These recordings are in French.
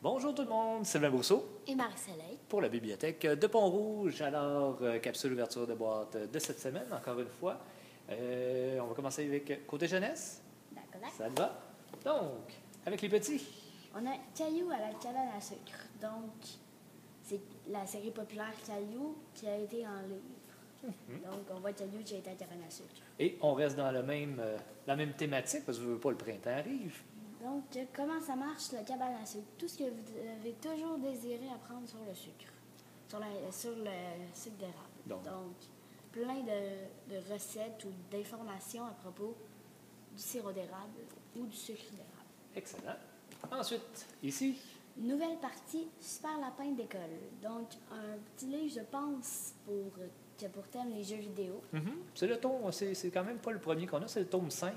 Bonjour tout le monde, Sylvain Brousseau Et Marie-Soleil. pour la bibliothèque de Pont-Rouge. Alors, capsule ouverture de boîte de cette semaine, encore une fois. On va commencer avec côté jeunesse. D'accord. Ça te va? Donc, avec les petits. On a Caillou à la cabane à sucre. Donc, c'est la série populaire Caillou qui a été en livre. Donc, on voit Caillou qui a été à la cabane à sucre. Et on reste dans la même thématique, parce que je veux pas le printemps arrive. Donc, comment ça marche, la cabane à sucre? Tout ce que vous avez toujours désiré apprendre sur le sucre. Sur le sucre d'érable. Donc. Plein de recettes ou d'informations à propos du sirop d'érable ou du sucre d'érable. Excellent. Ensuite, ici. Nouvelle partie, Super Lapin d'école. Donc, un petit livre, je pense, pour thème les jeux vidéo. C'est le tome, c'est quand même pas le premier qu'on a, c'est le tome 5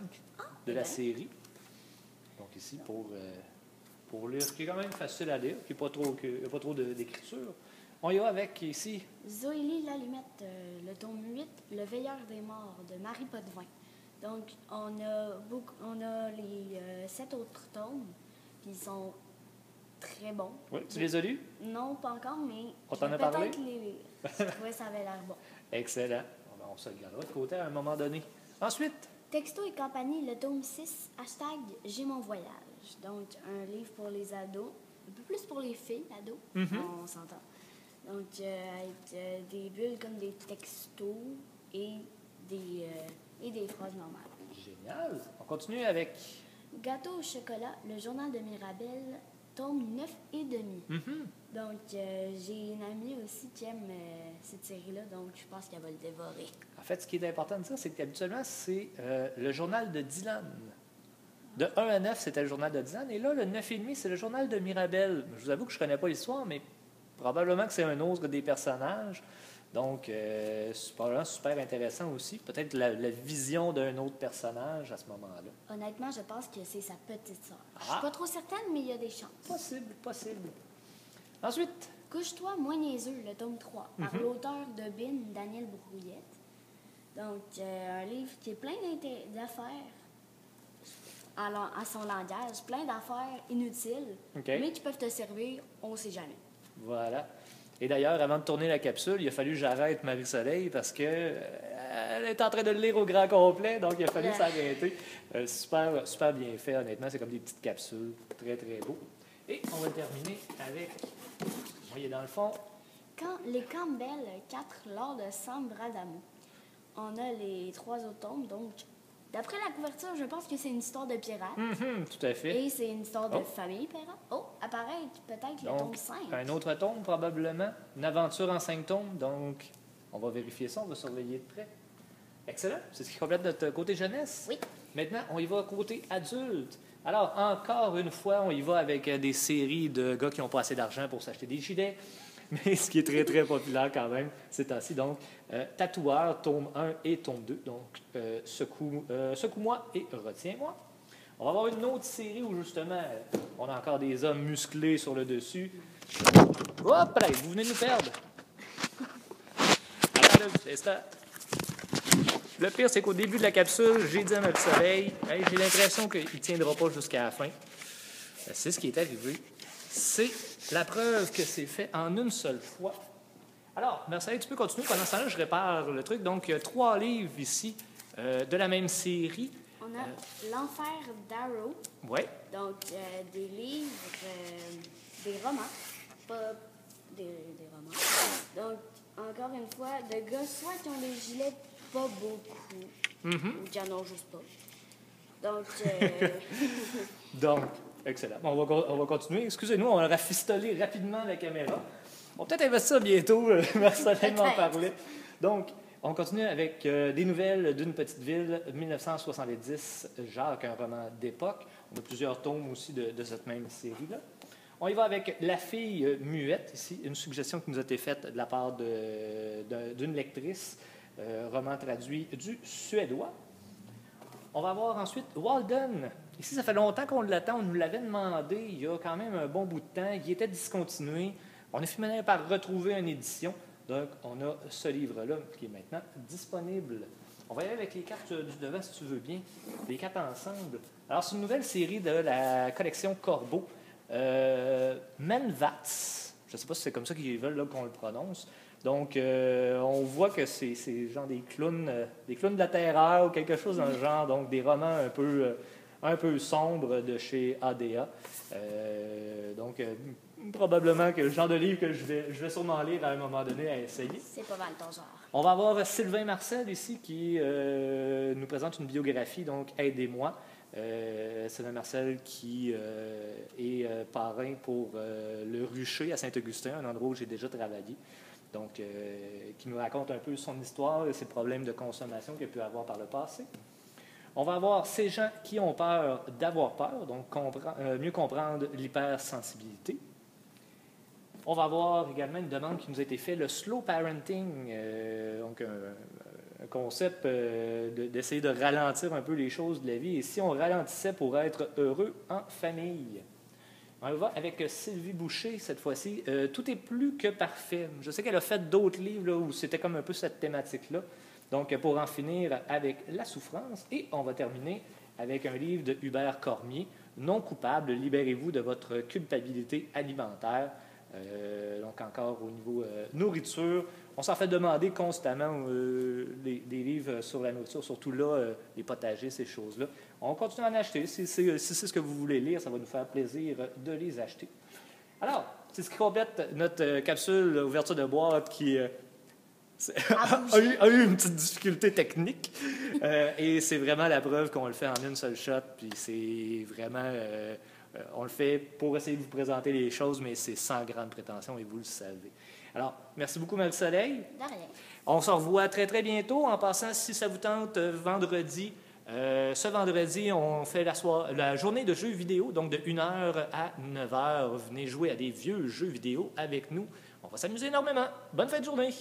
de la série. Donc ici, pour lire, ce qui est quand même facile à lire, qui n'a pas trop d'écriture. On y va avec ici. Zoélie l'allumette, le tome 8, Le veilleur des morts, de Marie Potvin. Donc, on a les 7 autres tomes, qui sont très bons. Oui, tu les as lus? Non, pas encore, mais On je t'en vais a parlé? peut-être les lire. Je trouvais que ça avait l'air bon. Excellent. On se le gardera de côté à un moment donné. Ensuite, Texto et compagnie, le tome 6, hashtag J'ai mon voyage. Donc, un livre pour les ados, un peu plus pour les filles, ados, on s'entend. Donc, avec des bulles comme des textos et des phrases normales. génial. On continue avec. Gâteau au chocolat, le journal de Mirabelle, tome 9 et demi. Donc, j'ai une amie aussi qui aime cette série-là, donc je pense qu'elle va le dévorer. En fait, ce qui est important de dire, c'est qu'habituellement, c'est le journal de Dylan. De 1 à 9, c'était le journal de Dylan. Et là, le 9,5, c'est le journal de Mirabelle. Je vous avoue que je ne connais pas l'histoire, mais probablement que c'est un autre des personnages. Donc, c'est probablement super intéressant aussi. Peut-être la vision d'un autre personnage à ce moment-là. Honnêtement, je pense que c'est sa petite sœur. Je Ah! suis pas trop certaine, mais il y a des chances. Possible. Ensuite, Couche-toi, moins niaiseux, le tome 3, par l'auteur de BIN, Daniel Brouillette. Donc, un livre qui est plein d'affaires à son langage, plein d'affaires inutiles, mais qui peuvent te servir, on ne sait jamais. voilà. Et d'ailleurs, avant de tourner la capsule, il a fallu que j'arrête Marie-Soleil parce qu'elle est en train de le lire au grand complet, donc il a fallu s'arrêter. Super bien fait, honnêtement. C'est comme des petites capsules. Très, très beau. Et on va terminer avec, vous voyez dans le fond, Les Campbell 4, lors de 100 bras d'amour. On a les 3 autres tomes, donc d'après la couverture, je pense que c'est une histoire de pirate. Tout à fait. Et c'est une histoire de famille pirate. Oh, apparaît peut-être le tome 5. Un autre tome, probablement. Une aventure en 5 tomes, donc on va vérifier ça, on va surveiller de près. Excellent. C'est ce qui complète notre côté jeunesse. Oui. Maintenant, on y va côté adulte. Alors, encore une fois, on y va avec des séries de gars qui n'ont pas assez d'argent pour s'acheter des gilets, mais ce qui est très, très populaire quand même ces temps-ci. Donc, Tatoueur, tome 1 et tome 2. Donc, Secoue-moi et Retiens-moi. On va avoir une autre série où, justement, on a encore des hommes musclés sur le dessus. Hop là, vous venez de nous perdre. Attends un petit instant. Le pire, c'est qu'au début de la capsule, j'ai dit à ma petite soleil, hey, j'ai l'impression qu'il ne tiendra pas jusqu'à la fin. C'est ce qui est arrivé. C'est la preuve que c'est fait en une seule fois. Alors, Marcel, tu peux continuer. Pendant ce temps-là, je répare le truc. Donc, il y a 3 livres ici de la même série. On a L'Enfer d'Arrow. Oui. Donc, des livres, des romans. Pas des romans. Donc, encore une fois, de gars, soit qui ont des gilets pas beaucoup, ou qui en ont juste pas. Donc, Donc, excellent. Bon, on va continuer. Excusez-nous, on a rafistolé rapidement la caméra. On va peut-être investir bientôt, Marcelin m'en parlait. Donc, on continue avec des nouvelles d'une petite ville, 1970, Jacques, un roman d'époque. On a plusieurs tomes aussi de cette même série-là. On y va avec La fille muette, ici, une suggestion qui nous a été faite de la part d'une lectrice, roman traduit du suédois. On va avoir ensuite Walden. Ici, ça fait longtemps qu'on l'attend. On nous l'avait demandé il y a quand même un bon bout de temps. Il était discontinué. On a fini par retrouver une édition. Donc, on a ce livre-là qui est maintenant disponible. On va y aller avec les cartes du devant, si tu veux bien. Les cartes ensemble. Alors, c'est une nouvelle série de la collection Corbeau. Menvats. Je ne sais pas si c'est comme ça qu'ils veulent qu'on le prononce. Donc, on voit que c'est genre des clowns de la terreur ou quelque chose dans le genre. Donc, des romans un peu sombres de chez ADA. Donc, probablement que le genre de livre que je vais sûrement lire à un moment donné à essayer. C'est pas mal ton genre. On va avoir Sylvain Marcel ici qui nous présente une biographie, donc Aidez-moi. Sylvain Marcel qui est parrain pour le Rucher à Saint-Augustin, un endroit où j'ai déjà travaillé. Donc, qui nous raconte un peu son histoire et ses problèmes de consommation qu'il a pu avoir par le passé. On va avoir ces gens qui ont peur d'avoir peur, donc mieux comprendre l'hypersensibilité. On va avoir également une demande qui nous a été faite, le slow parenting, donc un concept d'essayer de ralentir un peu les choses de la vie. Et si on ralentissait pour être heureux en famille? On va avec Sylvie Boucher cette fois-ci. Tout est plus que parfait. Je sais qu'elle a fait d'autres livres là, où c'était comme un peu cette thématique-là. Donc, pour en finir avec la souffrance. Et on va terminer avec un livre de Hubert Cormier, Non coupable, libérez-vous de votre culpabilité alimentaire. Donc, encore au niveau nourriture, on s'en fait demander constamment des livres sur la nourriture, surtout là, les potagers, ces choses-là. On continue à en acheter. Si c'est ce que vous voulez lire, ça va nous faire plaisir de les acheter. Alors, c'est ce qui complète notre capsule ouverture de boîte qui a eu une petite difficulté technique. Et c'est vraiment la preuve qu'on le fait en une seule shot. Puis c'est vraiment... on le fait pour essayer de vous présenter les choses, mais c'est sans grande prétention et vous le savez. Alors, merci beaucoup, Marie-Soleil. De rien. On se revoit très, très bientôt. En passant, si ça vous tente, vendredi, ce vendredi, on fait la journée de jeux vidéo, donc de 1h à 9h. Venez jouer à des vieux jeux vidéo avec nous. On va s'amuser énormément. Bonne fin de journée!